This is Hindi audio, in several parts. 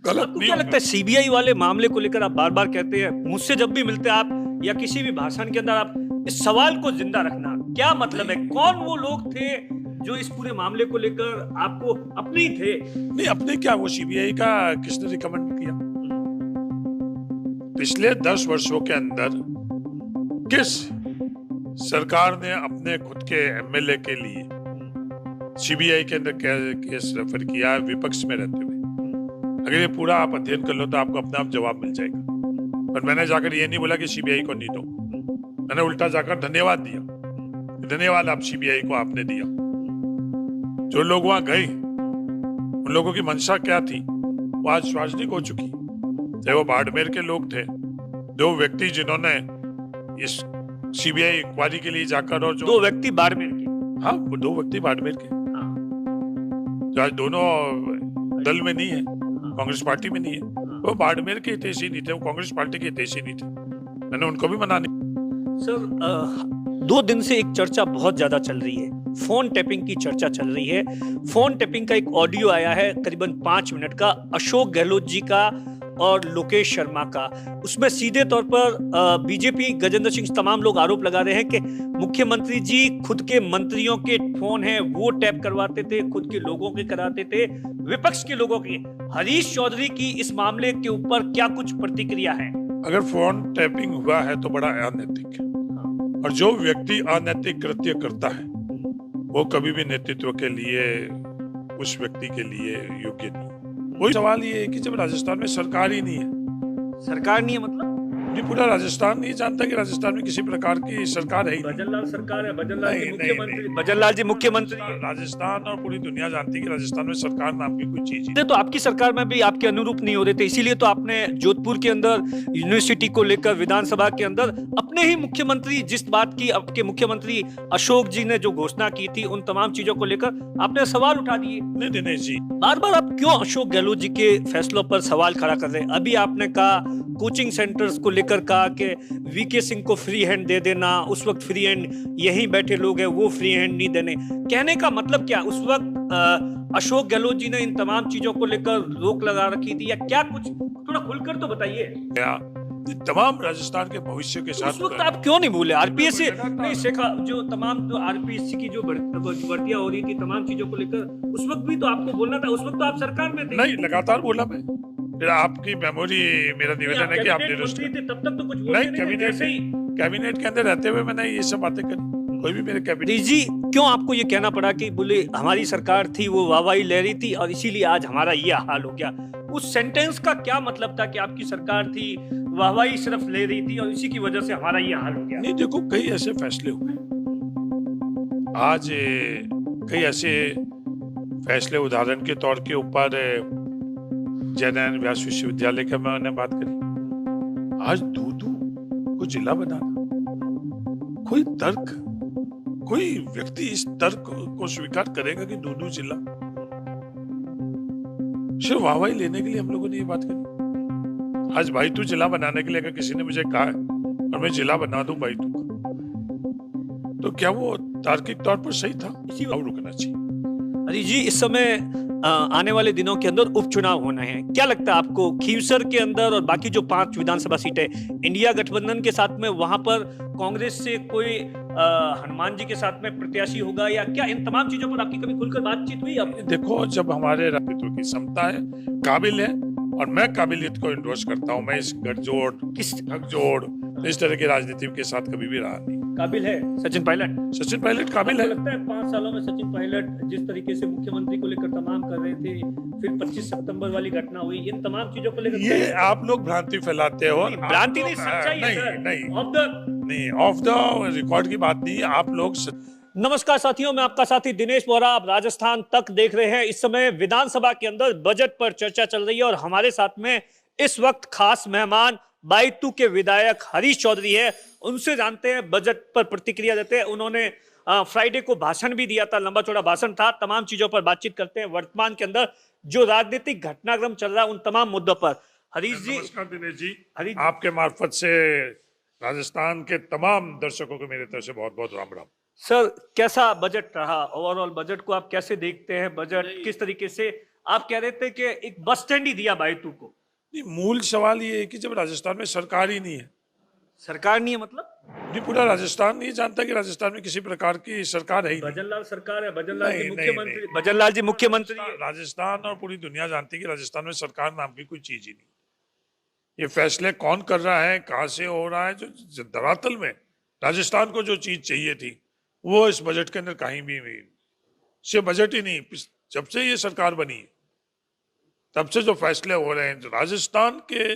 गलत आपको नहीं क्या लगता है सीबीआई वाले मामले को लेकर आप बार बार कहते हैं, मुझसे जब भी मिलते हैं आप या किसी भी भाषण के अंदर आप इस सवाल को जिंदा रखना, क्या मतलब है? कौन वो लोग थे जो इस पूरे मामले को लेकर आपको अपने ही थे? नहीं, अपने क्या, वो सीबीआई का किसने रिकमेंड किया? पिछले 10 वर्षों के अंदर किस सरकार ने अपने खुद के एमएलए के लिए सीबीआई के अंदर केस रेफर किया है विपक्ष में रहते हुए? अगर ये पूरा आप अध्ययन कर लो तो आपको अपने आप जवाब मिल जाएगा। पर मैंने जाकर ये नहीं बोला कि सीबीआई को नहीं दो, मैंने उल्टा जाकर धन्यवाद दिया। धन्यवाद आप सीबीआई को आपने दिया। जो लोग वहां गए उन लोगों की मंशा क्या थी वो आज सार्वजनिक हो चुकी। चाहे वो बाड़मेर के लोग थे, दो व्यक्ति जिन्होंने इस सीबीआई इंक्वायरी के लिए जाकर, और जो दो व्यक्ति बाड़मेर के, हाँ वो दो व्यक्ति बाड़मेर के हाँ, जो आज दोनों दल में नहीं है, हाँ, कांग्रेस पार्टी में नहीं है, हाँ। वो बाड़मेर के हितैषी नहीं थे, वो कांग्रेस पार्टी के हितैषी नहीं थे। मैंने उनको भी मना नहीं। सर 2 दिन से एक चर्चा बहुत ज्यादा चल रही है, फोन टैपिंग की चर्चा चल रही है। फोन टैपिंग का एक ऑडियो आया है करीबन 5 मिनट का, अशोक गहलोत जी का और लोकेश शर्मा का। उसमें सीधे तौर पर बीजेपी गजेंद्र सिंह तमाम लोग आरोप लगा रहे हैं कि मुख्यमंत्री जी खुद के मंत्रियों के फोन हैं वो टैप करवाते थे, खुद के लोगों के कराते थे, विपक्ष के लोगों के। हरीश चौधरी की इस मामले के ऊपर क्या कुछ प्रतिक्रिया है? अगर फोन टैपिंग हुआ है तो बड़ा अनैतिक है, और जो व्यक्ति अनैतिक कृत्य करता है वो कभी भी नेतृत्व के लिए, उस व्यक्ति के लिए योग्य नहीं। वही सवाल ये है कि जब राजस्थान में सरकार ही नहीं है, सरकार नहीं है मतलब ये पूरा राजस्थान नहीं जानता कि राजस्थान में किसी प्रकार की सरकार है ही नहीं। भजनलाल सरकार है, भजनलाल जी नहीं, मुख्यमंत्री, नहीं। भजनलाल जी मुख्यमंत्री है। राजस्थान और पूरी दुनिया जानती है कि राजस्थान में सरकार नाम की कोई चीज ही ये तो आपकी सरकार में भी आपके अनुरूप नहीं हो रहे थे, इसीलिए तो आपने जोधपुर के अंदर यूनिवर्सिटी को लेकर विधानसभा के अंदर अपने ही मुख्यमंत्री, जिस बात की आपके मुख्यमंत्री अशोक जी ने जो घोषणा की थी, उन तमाम चीजों को लेकर आपने सवाल उठा दिए। नहीं दिनेश जी, बार बार आप क्यों अशोक गहलोत जी के फैसलों पर सवाल खड़ा कर रहे हैं? अभी आपने कहा कोचिंग सेंटर्स को लेकर कहा कि वीके सिंह को फ्री हैंड दे देना, उस वक्त फ्री हैंड यहीं बैठे लोग हैं वो फ्री हैंड नहीं देने। कहने का मतलब क्या, उस वक्त अशोक गहलोत जी ने इन तमाम चीजों को लेकर रोक लगा रखी थी या क्या? कुछ थोड़ा खुलकर तो बताइए। क्या ये तमाम राजस्थान के भविष्य के उस साथ वक्त आप क्यों नहीं बोले? आरपीएससी नहीं शेखा, जो तमाम जो आरपीएससी की जो भर्तियां हो रही थी, तमाम चीजों को लेकर उस वक्त भी तो आपको बोलना था, उस वक्त तो आप सरकार में थे। नहीं, लगातार बोला मैं। फिर आपकी मेमोरी, मेरा निवेदन है कि आप निरस्त थे, तब तक तो कुछ नहीं, बोलते नहीं थे, कैबिनेट जैसे ही कैबिनेट के अंदर रहते हुए मैंने ये सब बातें करी। कोई भी मेरे कैबिनेट जी क्यों आपको ये कहना पड़ा कि बोले हमारी सरकार थी वो वाहवाही ले रही थी और इसीलिए आज हमारा ये हाल हो गया? उस सेंटेंस का क्या मतलब था कि आपकी सरकार थी, वाहवाही सिर्फ ले रही थी और इसी की वजह से हमारा ये हाल हो गया? नहीं, देखो कई ऐसे फैसले हुए आज, कई ऐसे फैसले, उदाहरण के तौर के ऊपर जयनारायण व्यास विश्वविद्यालय का मैंने बात करी। आज दूदू को जिला बनाना, कोई तर्क, कोई व्यक्ति इस तर्क को स्वीकार करेगा कि दूदू जिला? सिर्फ वाहवाही लेने के लिए हम लोगों ने ये बात करी। आज भाईतू जिला बनाने के लिए अगर किसी ने मुझे कहा है और मैं जिला बना दूं भाईतू का, तो क्या वो तार्किक तौर पर सही था? इसी और रुकना चाहिए। अरे जी, इस समय आने वाले दिनों के अंदर उपचुनाव होना है, क्या लगता है आपको खीवसर के अंदर और बाकी जो 5 विधानसभा सीटें इंडिया गठबंधन के साथ में, वहां पर कांग्रेस से कोई हनुमान जी के साथ में प्रत्याशी होगा या क्या? इन तमाम चीजों पर आपकी कभी खुलकर बातचीत हुई आपने? देखो, जब हमारे राजनीतियों की क्षमता है, काबिल है, और मैं काबिलियत को इंडोर्स करता हूं, मैं इस गठजोड़, किस ठगजोड़, इस तरह की राजनीति के साथ कभी भी रहा नहीं। काबिल है सचिन पायलट? सचिन पायलट काबिल आपको है। लगता है 5 सालों में सचिन पायलट जिस तरीके से मुख्यमंत्री को लेकर तमाम कर रहे थे, फिर 25 सितंबर वाली घटना हुई, इन तमाम चीजों को लेकर ये आप लोग भ्रांति फैलाते हो। भ्रांति नहीं, सच्चाई है सर। नहीं, ऑफ द रिकॉर्ड की बात नहीं, आप लोग नमस्कार साथियों, मैं आपका साथी दिनेश बोरा। आप राजस्थान तक देख रहे हैं। इस समय विधानसभा के अंदर बजट पर चर्चा चल रही है और हमारे साथ में इस वक्त खास मेहमान बायतू के विधायक हरीश चौधरी है। उनसे जानते हैं, बजट पर प्रतिक्रिया देते हैं। उन्होंने फ्राइडे को भाषण भी दिया था, लंबा चौड़ा भाषण था। तमाम चीजों पर बातचीत करते हैं, वर्तमान के अंदर जो राजनीतिक घटनाक्रम चल रहा है उन तमाम मुद्दों पर। हरीश जी, नमस्कार दिनेश जी, हरीश आपके मार्फत से राजस्थान के तमाम दर्शकों को मेरे तरफ से बहुत बहुत राम राम। सर, कैसा बजट रहा? ओवरऑल बजट को आप कैसे देखते हैं? बजट किस तरीके से आप कह रहे थे कि एक बस स्टैंड ही दिया बायतू को। नहीं, मूल सवाल ये है कि जब राजस्थान में सरकार ही नहीं है, सरकार नहीं है मतलब? नहीं पूरा राजस्थान नहीं जानता कि राजस्थान में किसी प्रकार की सरकार है ही नहीं। भजनलाल सरकार है, भजनलाल जी नहीं, मुख्यमंत्री, नहीं। भजनलाल जी मुख्यमंत्री है। राजस्थान और पूरी दुनिया जानती है कि राजस्थान में सरकार नाम की कोई चीज ही नहीं। ये फैसले कौन कर रहा है, कहाँ से हो रहा है, जो धरातल में राजस्थान को जो चीज चाहिए थी वो इस बजट के अंदर कहीं भी नहीं। से बजट ही नहीं, जब से ये सरकार बनी है तब से जो फैसले हो रहे हैं राजस्थान के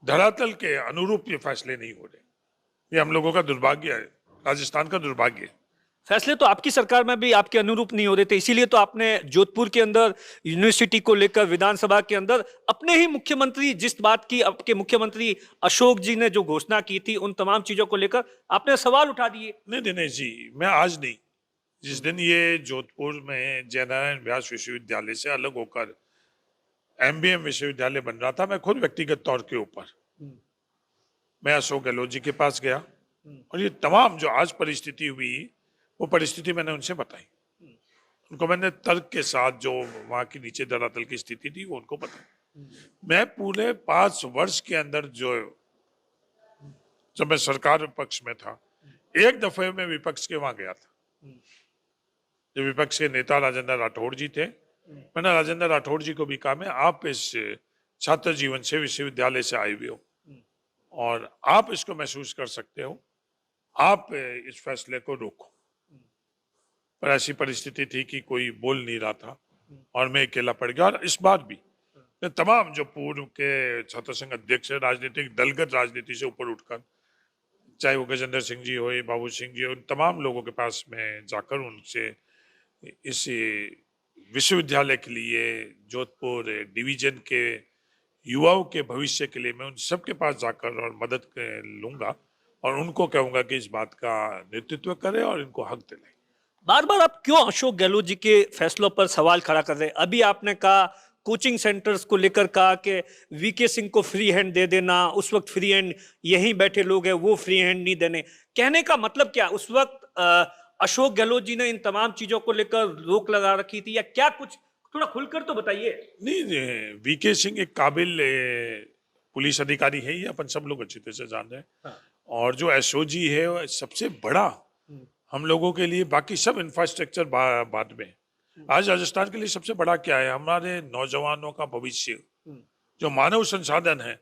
धरातल के अनुरूप ये फैसले नहीं हो रहे। ये हम लोगों का दुर्भाग्य है, राजस्थान का दुर्भाग्य है। फैसले तो आपकी सरकार में भी आपके अनुरूप नहीं हो रहे थे, इसीलिए तो आपने जोधपुर के अंदर यूनिवर्सिटी को लेकर विधानसभा के अंदर अपने ही मुख्यमंत्री, जिस बात की आपके मुख्यमंत्री अशोक जी ने जो घोषणा की थी, उन तमाम चीजों को लेकर आपने सवाल उठा दिए। नहीं दिनेश जी, मैं आज नहीं, जिस दिन ये जोधपुर में जयनारायण व्यास विश्वविद्यालय से अलग होकर एमबीएम विश्वविद्यालय बन रहा था, मैं खुद व्यक्तिगत तौर के ऊपर मैं अशोक गहलोत जी के पास गया और ये तमाम जो आज परिस्थिति हुई वो परिस्थिति मैंने उनसे बताई। उनको मैंने तर्क के साथ जो वहां की नीचे धरातल की स्थिति थी वो उनको बताई। मैं पूरे 5 वर्ष के अंदर जब मैं सरकार पक्ष में था, एक दफे में विपक्ष के वहां गया था। जो विपक्ष के नेता राजेंद्र राठौड़ जी थे, मैंने राजेंद्र राठौड़ जी को भी कहा, मैं आप इस छात्र जीवन से, विश्वविद्यालय से आए हुए हो और आप इसको महसूस कर सकते हो, आप इस फैसले को रोको। पर ऐसी परिस्थिति थी कि कोई बोल नहीं रहा था और मैं अकेला पड़ गया। और इस बार भी तमाम जो पूर्व के छात्र संघ अध्यक्ष है, राजनीतिक दलगत राजनीति से ऊपर उठकर, चाहे वो गजेंद्र सिंह जी हो, बाबू सिंह जी हो, उन तमाम लोगों के पास में जाकर उनसे इस विश्वविद्यालय के लिए, जोधपुर डिवीजन के युवाओं के भविष्य के लिए मैं उन सबके पास जाकर और मदद लूंगा और उनको कहूंगा कि इस बात का नेतृत्व करें और इनको हक दिलाएं। बार बार आप क्यों अशोक गहलोत जी के फैसलों पर सवाल खड़ा कर रहे हैं? अभी आपने कहा कोचिंग सेंटर्स को लेकर कहा कि वीके सिंह को फ्री हैंड दे देना, उस वक्त फ्री हैंड यहीं बैठे लोग हैं वो फ्री हैंड नहीं देने, कहने का मतलब क्या? उस वक्त अशोक गहलोत जी ने इन तमाम चीजों को लेकर रोक लगा रखी थी या क्या? कुछ थोड़ा खुलकर तो बताइए। नहीं, वीके सिंह एक काबिल पुलिस अधिकारी है, ये अपन सब लोग अच्छी तरह से जान रहे हैं। हाँ। और जो एसओजी है वो सबसे बड़ा हम लोगों के लिए, बाकी सब इंफ्रास्ट्रक्चर बाद में। आज राजस्थान के लिए सबसे बड़ा क्या है? हमारे नौजवानों का भविष्य, जो मानव संसाधन है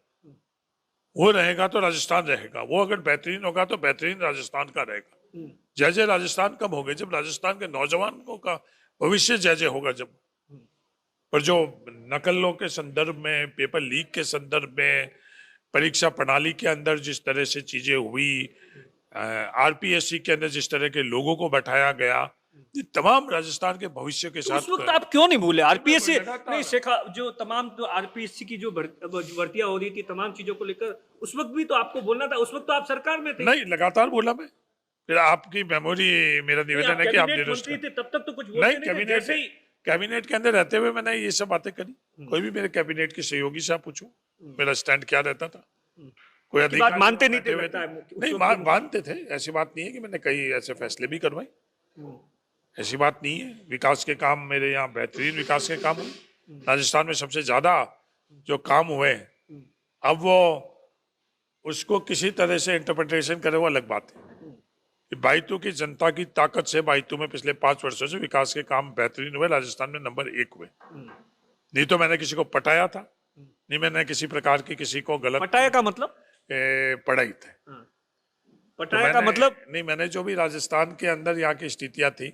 वो रहेगा तो राजस्थान रहेगा। वो अगर बेहतरीन होगा तो बेहतरीन राजस्थान का रहेगा। जय जय राजस्थान कब होगे? जब राजस्थान के नौजवानों का भविष्य जय जय होगा। जब पर जो नकलों के संदर्भ में, पेपर लीक के संदर्भ में, परीक्षा प्रणाली के अंदर जिस तरह से चीजें हुई, आरपीएससी के अंदर जिस तरह के लोगों को बैठाया गया, ये तमाम राजस्थान के भविष्य के तो साथ। उस वक्त आप क्यों नहीं बोले? आरपीएससी नहीं शेखा, जो तमाम जो आरपीएससी की जो भर्तियां हो रही थी, तमाम चीजों को लेकर उस वक्त भी तो आपको बोलना था। उस वक्त तो आप सरकार में थे। नहीं, लगातार बोला मैं। फिर आपकी मेमोरी, मेरा निवेदन है कि आप मंत्री थे तब तक तो कुछ नहीं, कैबिनेट के अंदर रहते हुए मैंने ये सब बातें करी। कोई भी मेरे कैबिनेट के सहयोगी से आप पूछो मेरा स्टैंड क्या रहता था। कोई अधिकार मानते नहीं थे? नहीं, मानते थे। ऐसी बात नहीं है कि मैंने कई ऐसे फैसले भी करवाए, ऐसी बात नहीं है। विकास के काम मेरे यहाँ बेहतरीन विकास के काम हुए। राजस्थान में सबसे ज्यादा जो काम हुए, अब वो उसको किसी तरह से इंटरप्रिटेशन करे वो अलग बात है। बायतू की जनता की ताकत से बायतू में पिछले 5 वर्षों से विकास के काम बेहतरीन हुए, राजस्थान में नंबर 1 हुए। नहीं तो मैंने किसी को पटाया था, नहीं मैंने किसी प्रकार की किसी को गलत पटाया का मतलब पढ़ाई थे। पटाया का मतलब नहीं, मैंने जो भी राजस्थान के अंदर यहाँ की स्थितियां थी,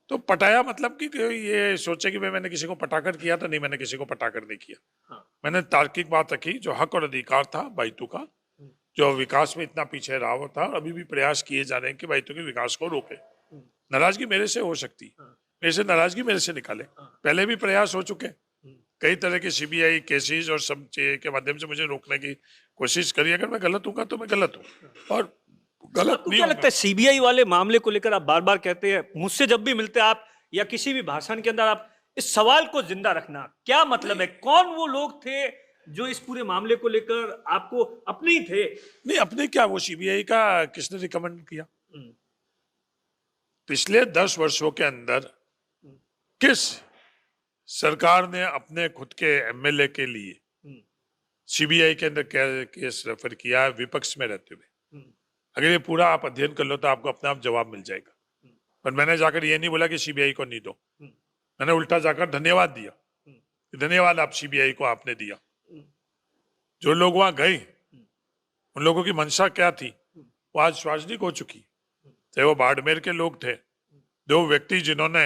तो पटाया मतलब कि ये सोचे कि मैंने किसी को पटाकर किया था, नहीं मैंने किसी को पटाकर नहीं किया। मैंने तार्किक बात रखी, जो हक और अधिकार था बायतू का, जो विकास में इतना पीछे रहा हुआ था, अभी भी प्रयास किए जा रहे हैं कि बायतू के विकास को रोके। नाराजगी मेरे से हो सकती है, मेरे से नाराजगी मेरे से निकाले। पहले भी प्रयास हो चुके, कई तरह के सीबीआई केसेस और सब के माध्यम से मुझे रोकने की कोशिश करी। अगर मैं गलत हूँ तो मैं गलत हूँ और गलत नहीं। क्या लगता है सीबीआई वाले मामले को लेकर आप बार बार कहते हैं, मुझसे जब भी मिलते हैं आप या किसी भी भाषण के अंदर आप इस सवाल को जिंदा रखना, क्या मतलब है? कौन वो लोग थे जो इस पूरे मामले को लेकर आपको अपने ही थे? नहीं, अपने क्या, वो सीबीआई का किसने रिकमेंड किया? पिछले 10 वर्षों के अंदर किस सरकार ने अपने खुद के एमएलए के लिए सीबीआई के अंदर केस रेफर किया है विपक्ष में रहते हुए। अगर ये पूरा आप अध्ययन कर लो तो आपको अपने आप जवाब मिल जाएगा। पर मैंने जाकर ये नहीं बोला कि सीबीआई को नहीं दो, मैंने उल्टा जाकर धन्यवाद दिया, धन्यवाद आप सीबीआई को आपने दिया। जो लोग वहां गए उन लोगों की मंशा क्या थी वो आज सार्वजनिक हो चुकी। चाहे वो बाड़मेर के लोग थे, दो व्यक्ति जिन्होंने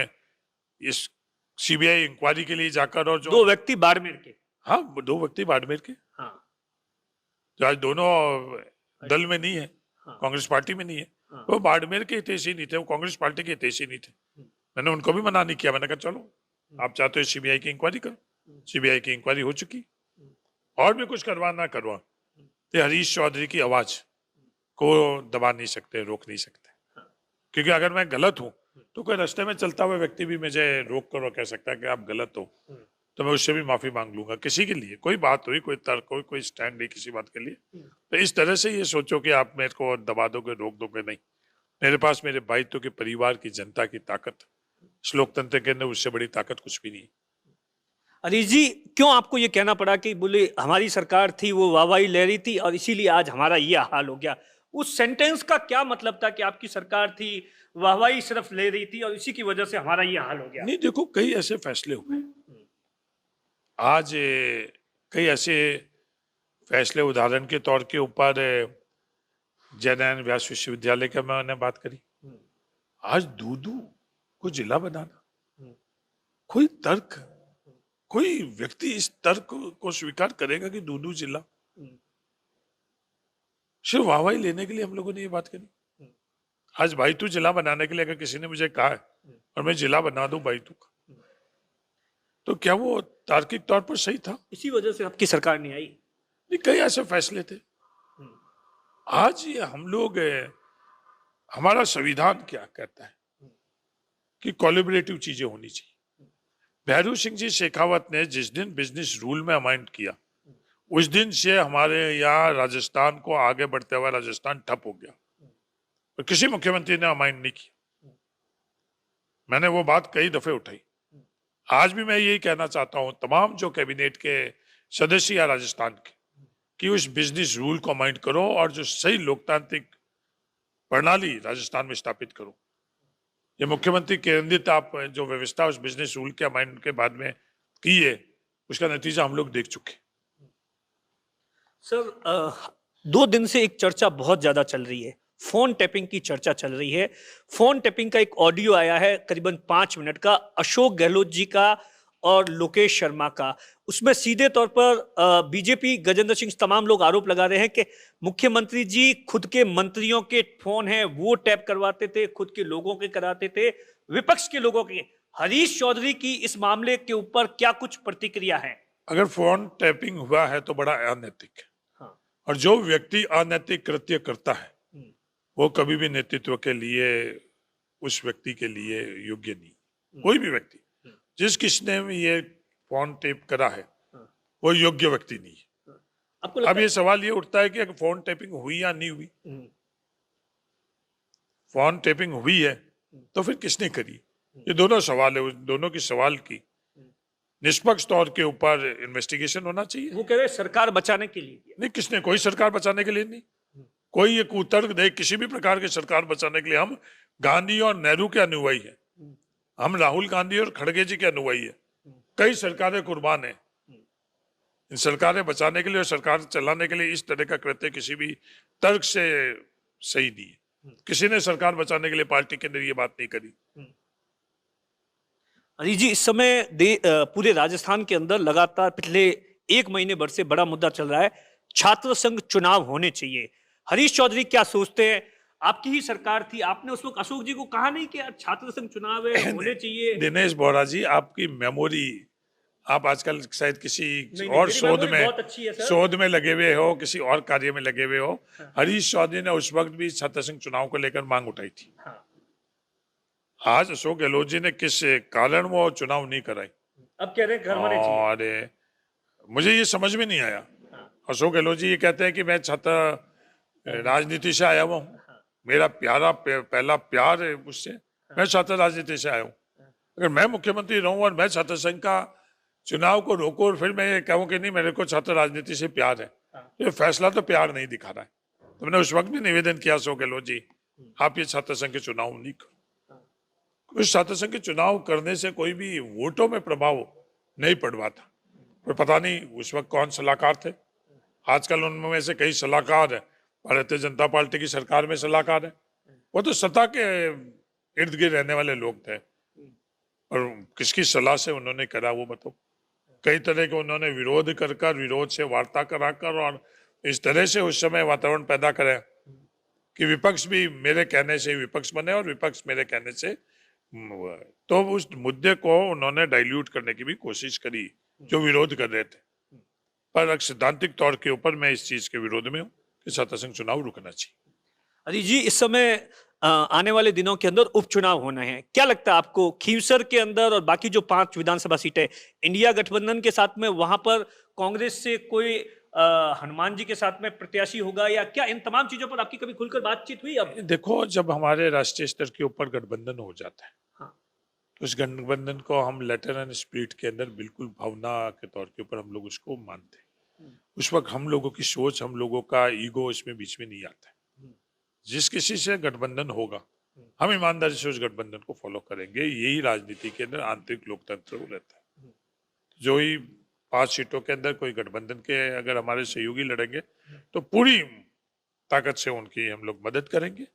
इस सीबीआई इंक्वायरी के लिए जाकर, और जो दो व्यक्ति बाड़मेर के, हाँ दो व्यक्ति बाड़मेर के, हाँ, जो आज दोनों दल में नहीं है, हाँ, कांग्रेस पार्टी में नहीं है, हाँ, वो बाड़मेर के हितैषी नहीं थे, वो कांग्रेस पार्टी के हितैषी नहीं थे। मैंने उनको भी मना नहीं किया, मैंने कहा चलो आप चाहते हो सीबीआई की इंक्वायरी करो, सीबीआई की इंक्वायरी हो चुकी, और भी कुछ करवा ना करवा तो हरीश चौधरी की आवाज को दबा नहीं सकते, रोक नहीं सकते। क्योंकि अगर मैं गलत हूं तो कोई रास्ते में चलता हुआ व्यक्ति भी मुझे रोक कर कह सकता है कि आप गलत हो, तो मैं उससे भी माफी मांग लूंगा। किसी के लिए कोई बात हुई, कोई तर्क हुई, कोई स्टैंड नहीं किसी बात के लिए, तो इस तरह से ये सोचो कि आप मेरे को दबा दोगे, रोक दोगे, नहीं। मेरे पास मेरे भाइयों के परिवार की, जनता की ताकत, इस लोकतंत्र के अंदर उससे बड़ी ताकत कुछ भी नहीं। हरीश जी, क्यों आपको ये कहना पड़ा कि बोले हमारी सरकार थी वो वाहवाही ले रही थी और इसीलिए आज हमारा ये हाल हो गया? उस सेंटेंस का क्या मतलब था कि आपकी सरकार थी, वाहवाही सिर्फ ले रही थी और इसी की वजह से हमारा ये हाल हो गया? नहीं, देखो कई ऐसे फैसले हुए आज, कई ऐसे फैसले, उदाहरण के तौर के ऊपर जयनारायण व्यास विश्वविद्यालय का मैंने बात करी। आज दूदू को जिला बनाना, कोई तर्क, कोई व्यक्ति इस तर्क को स्वीकार करेगा कि दूदू जिला? सिर्फ वाहवाही लेने के लिए हम लोगों ने ये बात करी। आज भाईतू जिला बनाने के लिए अगर किसी ने मुझे कहा है और मैं जिला बना दूं भाईतू का, तो क्या वो तार्किक तौर पर सही था? इसी वजह से आपकी सरकार नहीं आई। नहीं, कई ऐसे फैसले थे। आज ये हम लोग, हमारा संविधान क्या कहता है कि कोलैबोरेटिव चीजें होनी चाहिए। भैरू सिंह जी शेखावत ने जिस दिन बिजनेस रूल में अमाइंड किया, उस दिन से हमारे यहाँ राजस्थान को आगे बढ़ते हुआ राजस्थान ठप हो गया, और किसी मुख्यमंत्री ने अमाइंड नहीं किया। मैंने वो बात कई दफे उठाई। आज भी मैं यही कहना चाहता हूं तमाम जो कैबिनेट के सदस्य या राजस्थान के, कि उस बिजनेस रूल को अमाइंड करो और जो सही लोकतांत्रिक प्रणाली राजस्थान में स्थापित करो। ये मुख्यमंत्री केंद्रित आप जो व्यवस्था उस बिजनेस रूल के अमाइंड के बाद में की है, उसका नतीजा हम लोग देख चुके। सर, 2 दिन से एक चर्चा बहुत ज्यादा चल रही है, फोन टैपिंग की चर्चा चल रही है। फोन टैपिंग का एक ऑडियो आया है करीबन 5 मिनट का, अशोक गहलोत जी का और लोकेश शर्मा का। उसमें सीधे तौर पर बीजेपी, गजेंद्र सिंह, तमाम लोग आरोप लगा रहे हैं कि मुख्यमंत्री जी खुद के मंत्रियों के फोन हैं वो टैप करवाते थे, खुद के लोगों के कराते थे, विपक्ष के लोगों के। हरीश चौधरी की इस मामले के ऊपर क्या कुछ प्रतिक्रिया है? अगर फोन टैपिंग हुआ है तो बड़ा अनैतिक है। हाँ। और जो व्यक्ति अनैतिक कृत्य करता है वो कभी भी नेतृत्व के लिए, उस व्यक्ति के लिए योग्य नहीं। कोई भी व्यक्ति, जिस किसने भी ये फोन टेप करा है वो योग्य व्यक्ति नहीं है। आपको अब ये सवाल ये उठता है कि अगर फोन टेपिंग हुई या नहीं हुई, फोन टेपिंग हुई है तो फिर किसने करी? ये दोनों सवाल है, उस दोनों की सवाल की निष्पक्ष तौर के ऊपर इन्वेस्टिगेशन होना चाहिए। वो कह रहे सरकार बचाने के लिए। नहीं, किसने? कोई सरकार बचाने के लिए नहीं। कोई ये कुतर्क दे किसी भी प्रकार की सरकार बचाने के लिए। हम गांधी और नेहरू के अनुयायी हैं, हम राहुल गांधी और खड़गे जी के अनुयायी है। कई सरकारें कुर्बान है इन सरकारें बचाने के लिए और सरकार चलाने के लिए। इस तरह का कृत्य किसी भी तर्क से सही नहीं है। किसी ने सरकार बचाने के लिए पार्टी के अंदर ये बात नहीं करी। हरीश जी, इस समय पूरे राजस्थान के अंदर लगातार पिछले 1 महीने भर से बड़ा मुद्दा चल रहा है, छात्र संघ चुनाव होने चाहिए। हरीश चौधरी क्या सोचते हैं? आपकी ही सरकार थी, आपने उस वक्त अशोक जी को कहा नहीं कि छात्र संघ चुनाव है, होने चाहिए? दिनेश बोरा जी, आपकी मेमोरी, आप आजकल शायद किसी और शोध में लगे हुए हो, किसी और कार्य में लगे हुए हो। हाँ। हरीश चौधरी ने उस वक्त भी छात्र संघ चुनाव को लेकर मांग उठाई थी। हाँ। आज अशोक गहलोत जी ने किस कारण वो चुनाव नहीं कराई, अब कह रहे हैं घर होने चाहिए। और मुझे ये समझ में नहीं आया। हाँ। अशोक गहलोत जी ये कहते हैं कि मैं छात्र राजनीति से आया हुआ हूँ, मेरा प्यारा पहला प्यार है मुझसे, मैं छात्र राजनीति से आया हूँ। अगर मैं मुख्यमंत्री रहूं और मैं छात्र संघ का चुनाव को रोकूं और फिर मैं ये कहूं कि नहीं मेरे को छात्र राजनीति से प्यार है, तो ये फैसला तो प्यार नहीं दिखा रहा है। तो मैंने उस वक्त भी निवेदन किया अशोक गहलोत जी, आप ये छात्र संघ के चुनाव नहीं करो। उस छात्र संघ के चुनाव करने से कोई भी वोटों में प्रभाव नहीं पड़वा था। पर पता नहीं उस वक्त कौन सलाहकार थे। आजकल उनमें से कई सलाहकार है, भारतीय जनता पार्टी की सरकार में सलाहकार है, वो तो सत्ता के इर्द गिर्द रहने वाले लोग थे। और किसकी सलाह से उन्होंने करा वो बताओ। कई तरह के उन्होंने विरोध कर विरोध से वार्ता कराकर और इस तरह से उस समय वातावरण पैदा करे कि विपक्ष भी मेरे कहने से विपक्ष बने और विपक्ष मेरे कहने से तो उस मुद्दे को उन्होंने डाइल्यूट करने की भी कोशिश करी जो विरोध कर रहे थे। पर सिद्धांतिक तौर के ऊपर मैं इस चीज के विरोध में हूँ कि छात्र संघ चुनाव रुकना चाहिए। अरे जी, इस समय आने वाले दिनों के अंदर उपचुनाव होने हैं। क्या लगता है आपको खींवसर के अंदर और बाकी जो 5 विधानसभा सीटें इंडिया गठबंधन के साथ में, वहां पर कांग्रेस से कोई हनुमान जी के साथ में प्रत्याशी होगा या क्या? इन तमाम चीजों पर आपकी कभी खुलकर बातचीत हुई? अब देखो, जब हमारे राष्ट्रीय स्तर के ऊपर गठबंधन हो जाता है, हाँ, तो उस गठबंधन को हम लेटर एंड स्पिरिट के अंदर बिल्कुल भावना के तौर के ऊपर हम लोग उसको मानते हैं। उस वक्त हम लोगों की सोच, हम लोगों का ईगो इसमें बीच में नहीं आता है। जिस किसी से गठबंधन होगा हम ईमानदारी से उस गठबंधन को फॉलो करेंगे। यही राजनीति के अंदर आंतरिक लोकतंत्र रहता है। जो ही 5 सीटों के अंदर कोई गठबंधन के अगर हमारे सहयोगी लड़ेंगे तो पूरी ताकत से उनकी हम लोग मदद करेंगे,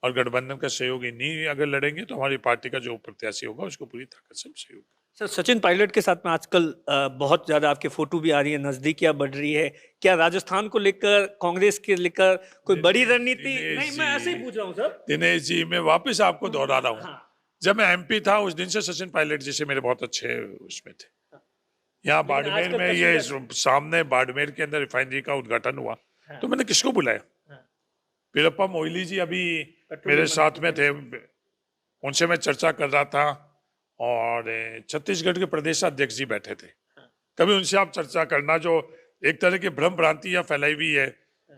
और गठबंधन का सहयोगी नहीं अगर लड़ेंगे तो हमारी पार्टी का जो प्रत्याशी होगा उसको पूरी ताकत से हम सहयोग। सर, सचिन पायलट के साथ में आजकल बहुत ज्यादा आपके फोटो भी आ रही है, नजदीकियां बढ़ रही है। क्या राजस्थान को लेकर, कांग्रेस के लेकर कोई बड़ी रणनीति? नहीं, मैं ऐसे ही पूछ रहा हूँ सर। दिनेश जी, मैं वापस आपको दोहरा रहा हूँ। हाँ। जब मैं एमपी था उस दिन से सचिन पायलट जी से मेरे बहुत अच्छे उसमें थे। यहाँ बाड़मेर में ये सामने बाड़मेर के अंदर रिफाइनरी का उद्घाटन हुआ, तो मैंने किसको बुलाया? वीरप्पा मोइली जी अभी मेरे साथ में थे, उनसे मैं चर्चा कर रहा था, और छत्तीसगढ़ के प्रदेश अध्यक्ष जी बैठे थे। कभी उनसे आप चर्चा करना, जो एक तरह की भ्रम भ्रांति या फैलाई हुई है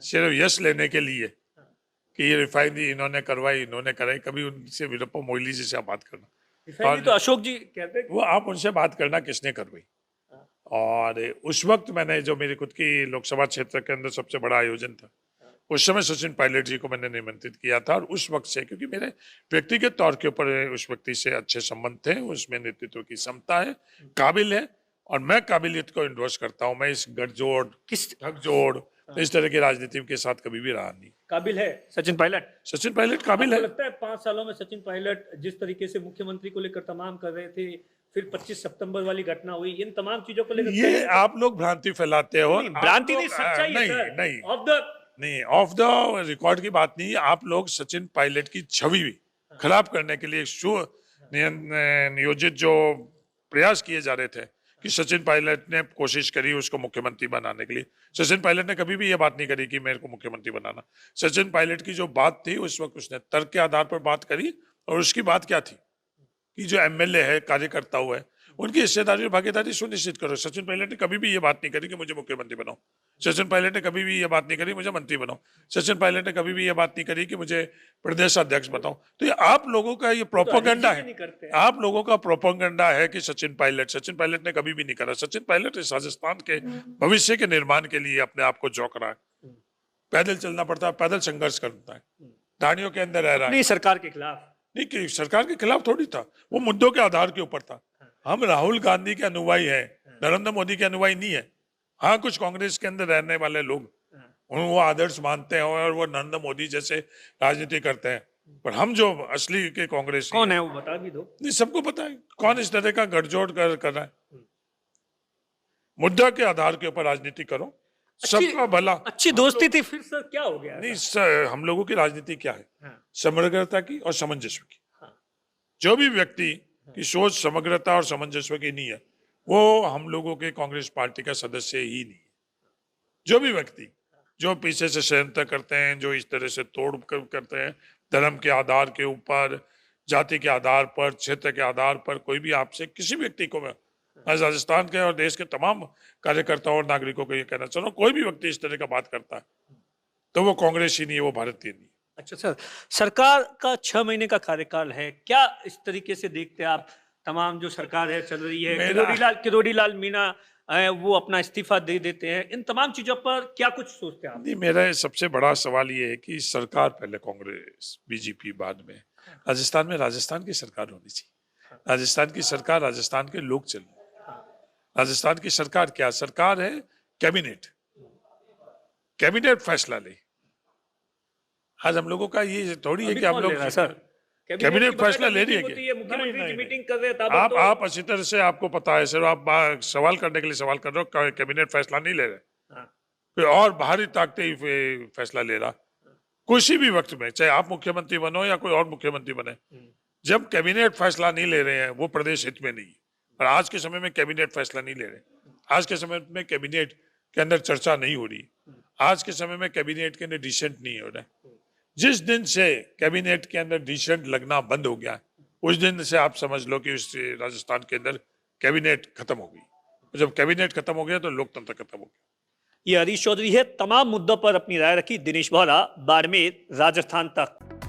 सिर्फ यश लेने के लिए कि ये रिफाइनरी इन्होंने करवाई, इन्होंने कराई, कभी उनसे वीरप्पा मोइली जी से आप बात करना। रिफाइनरी तो अशोक जी कहते हैं, वो आप उनसे बात करना किसने करवाई। और उस वक्त मैंने, जो मेरी खुद की लोकसभा क्षेत्र के अंदर सबसे बड़ा आयोजन था, उस समय सचिन पायलट जी को मैंने निमंत्रित किया था। और उस वक्त से, क्योंकि मेरे व्यक्तिगत तौर के ऊपर उस व्यक्ति से अच्छे संबंध थे, उसमें नेतृत्व की क्षमता है, काबिल है, और मैं काबिलियत को इंडोर्स करता हूं। मैं इस गठजोड़, ठगजोड़, इस तरह की राजनीति के साथ कभी भी रहा नहीं। काबिल है सचिन पायलट? सचिन पायलट काबिल है। लगता है 5 सालों में सचिन पायलट जिस तरीके से मुख्यमंत्री को लेकर तमाम कर रहे थे, फिर 25 सितंबर वाली घटना हुई, इन तमाम चीजों को लेकर ये आप लोग भ्रांति फैलाते हो। भ्रांति नहीं, सच्चाई है सर। नहीं, ऑफ द रिकॉर्ड की बात नहीं। आप लोग सचिन पायलट की छवि खराब करने के लिए नियोजित जो प्रयास किए जा रहे थे कि सचिन पायलट ने कोशिश करी उसको मुख्यमंत्री बनाने के लिए। सचिन पायलट ने कभी भी ये बात नहीं करी कि मेरे को मुख्यमंत्री बनाना। सचिन पायलट की जो बात थी उस वक्त उसने तर्क के आधार पर बात करी, और उसकी बात क्या थी कि जो एमएलए है, कार्यकर्ता हुआ है, उनकी हिस्सेदारी और भागीदारी सुनिश्चित करो। सचिन पायलट ने कभी भी ये बात नहीं करी कि मुझे मुख्यमंत्री बनाओ। सचिन पायलट ने कभी भी ये बात नहीं करी मुझे मंत्री बनाओ। सचिन पायलट ने कभी भी ये बात नहीं करी कि मुझे प्रदेश अध्यक्ष बताओ। तो ये आप लोगों का ये प्रोपोगंडा है, आप लोगों का प्रोपोगंडा है कि सचिन पायलट ने कभी भी नहीं करा। सचिन पायलट इस राजस्थान के भविष्य के निर्माण के लिए अपने आप को झोंक रहा है। पैदल चलना पड़ता है, पैदल संघर्ष करता है, ढाणियों के अंदर रह रहा है। सरकार के खिलाफ नहीं, कि सरकार के खिलाफ थोड़ी था, वो मुद्दों के आधार के ऊपर था। हम राहुल गांधी के अनुयायी हैं, नरेंद्र मोदी के अनुयायी नहीं है। हाँ, कुछ कांग्रेस के अंदर रहने वाले लोग वो आदर्श मानते हैं और वो नरेंद्र मोदी जैसे राजनीति करते हैं, पर हम जो असली के कांग्रेस कौन है वो बता भी दो। नहीं, सबको पता है कौन इस तरह का गठजोड़ कर रहा है। मुद्दा के आधार के ऊपर राजनीति करो, सबका भला। अच्छी दोस्ती थी, फिर सर क्या हो गया? नहीं सर, हम लोगों की राजनीति क्या है? समग्रता की और सामंजस्य की। जो भी व्यक्ति की सोच समग्रता और सामंजस्य की नहीं है, वो हम लोगों के कांग्रेस पार्टी का सदस्य ही नहीं है। जो भी व्यक्ति जो पीछे से षड्यंत्र करते हैं, जो इस तरह से तोड़ करते हैं, धर्म के आधार के ऊपर, जाति के आधार पर, क्षेत्र के आधार पर, कोई भी आपसे किसी व्यक्ति को, मैं राजस्थान के और देश के तमाम कार्यकर्ताओं और नागरिकों को ये कहना चाह रहा हूँ, कोई भी व्यक्ति इस तरह का बात करता है तो वो कांग्रेस ही नहीं है, वो भारतीय नहीं है। अच्छा सर, सरकार का 6 महीने का कार्यकाल है, क्या इस तरीके से देखते हैं आप तमाम जो सरकार है चल रही है, मेरा- किरोड़ी लाल मीणा है, वो अपना इस्तीफा दे देते हैं, इन तमाम चीजों पर क्या कुछ सोचते हैं आप? नहीं, मेरा सबसे बड़ा सवाल ये है कि सरकार पहले कांग्रेस बीजेपी बाद में, राजस्थान में राजस्थान की सरकार होनी चाहिए। राजस्थान की सरकार, राजस्थान के लोग चले। राजस्थान की सरकार क्या सरकार है? कैबिनेट, कैबिनेट फैसला ले। आज हम लोगों का ये थोड़ी है अभी कि हम कौन लोग ले रहा है, सर? कैबिनेट फैसला ले रही है होती कि है, मुख्यमंत्री नहीं, की नहीं, मीटिंग कर रहे हैं, आप अच्छी तरह से आपको पता है सर, आप सवाल करने के लिए सवाल कर रहे हो, कैबिनेट फैसला नहीं ले रहे। हाँ। कोई और बाहरी ताकतें ही फैसला ले रहा, किसी भी वक्त में, चाहे आप मुख्यमंत्री बनो या कोई और मुख्यमंत्री बने, जब कैबिनेट फैसला नहीं ले रहे हैं वो प्रदेश हित में नहीं है। और आज के समय में कैबिनेट फैसला नहीं ले रहे, आज के समय में कैबिनेट के अंदर चर्चा नहीं हो रही, आज के समय में कैबिनेट के अंदर डिसेंट नहीं हो रहा है। जिस दिन से कैबिनेट के अंदर डिसेंट लगना बंद हो गया, उस दिन से आप समझ लो कि इस राजस्थान के अंदर कैबिनेट खत्म हो गई। जब कैबिनेट खत्म हो गया तो लोकतंत्र खत्म हो गया। ये हरीश चौधरी है, तमाम मुद्दों पर अपनी राय रखी। दिनेश बोहरा, बाड़मेर, राजस्थान तक।